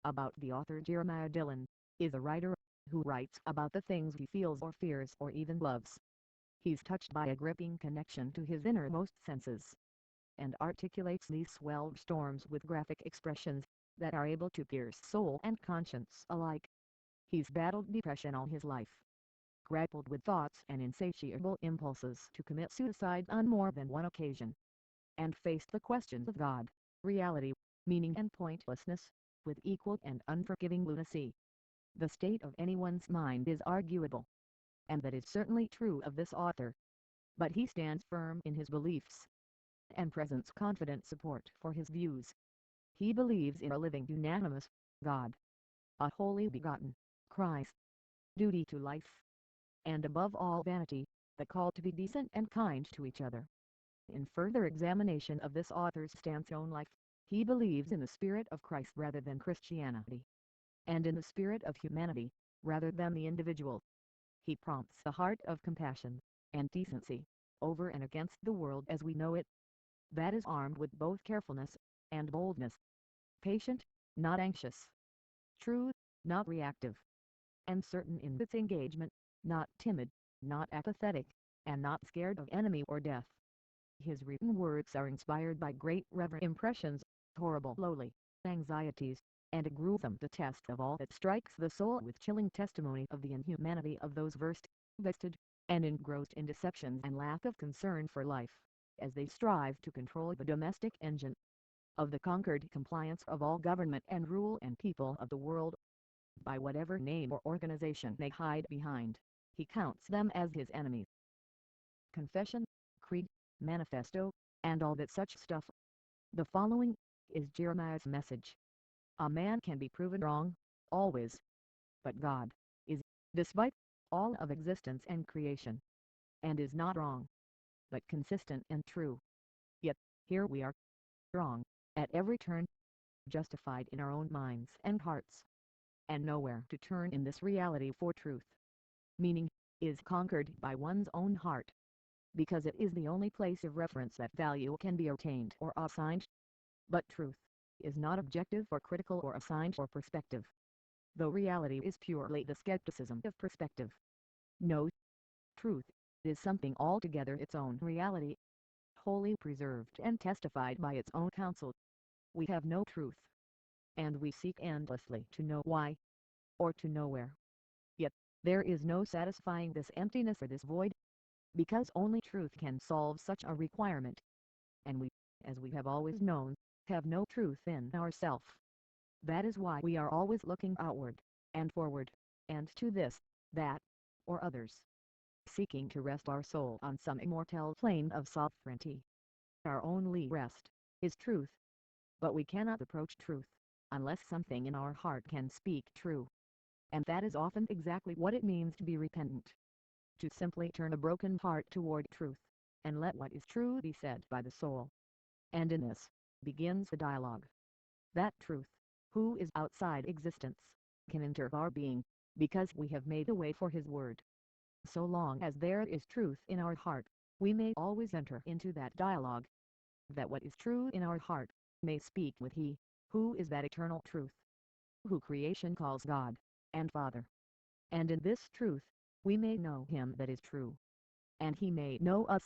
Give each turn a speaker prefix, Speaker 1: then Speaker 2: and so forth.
Speaker 1: About the author Jeremiah Dillon, is a writer who writes about the things he feels or fears or even loves. He's touched by a gripping connection to his innermost senses, and articulates these swelled storms with graphic expressions that are able to pierce soul and conscience alike. He's battled depression all his life, grappled with thoughts and insatiable impulses to commit suicide on more than one occasion, and faced the questions of God, reality, meaning and pointlessness, with equal and unforgiving lunacy. The state of anyone's mind is arguable, and that is certainly true of this author. But he stands firm in his beliefs, and presents confident support for his views. He believes in a living unanimous God, a wholly begotten Christ, duty to life, and above all vanity, the call to be decent and kind to each other. In further examination of this author's stance on life, he believes in the spirit of Christ rather than Christianity, and in the spirit of humanity, rather than the individual. He prompts the heart of compassion and decency, over and against the world as we know it, that is armed with both carefulness and boldness, patient, not anxious, true, not reactive, and certain in its engagement, not timid, not apathetic, and not scared of enemy or death. His written words are inspired by great reverent impressions, horrible lowly anxieties, and a gruesome detest of all that strikes the soul with chilling testimony of the inhumanity of those versed, vested, and engrossed in deceptions and lack of concern for life, as they strive to control the domestic engine of the conquered compliance of all government and rule and people of the world, by whatever name or organization they hide behind. He counts them as his enemies. Confession, creed, manifesto, and all that such stuff. The following is Jeremiah's message. A man can be proven wrong, always. But God is, despite all of existence and creation, and is not wrong, but consistent and true. Yet, here we are, wrong, at every turn, justified in our own minds and hearts, and nowhere to turn in this reality for truth. Meaning is conquered by one's own heart, because it is the only place of reference that value can be obtained or assigned. But truth is not objective or critical or assigned for perspective, though reality is purely the skepticism of perspective. No, truth is something altogether its own reality, wholly preserved and testified by its own counsel. We have no truth, and we seek endlessly to know why, or to know where. Yet, there is no satisfying this emptiness or this void, because only truth can solve such a requirement. And we, as we have always known, have no truth in ourself. That is why we are always looking outward, and forward, and to this, that, or others, seeking to rest our soul on some immortal plane of sovereignty. Our only rest is truth. But we cannot approach truth unless something in our heart can speak true. And that is often exactly what it means to be repentant. To simply turn a broken heart toward truth, and let what is true be said by the soul. And in this begins the dialogue. That truth, who is outside existence, can enter our being, because we have made a way for his word. So long as there is truth in our heart, we may always enter into that dialogue. That what is true in our heart may speak with he, who is that eternal truth, who creation calls God and Father. And in this truth, we may know him that is true, and he may know us,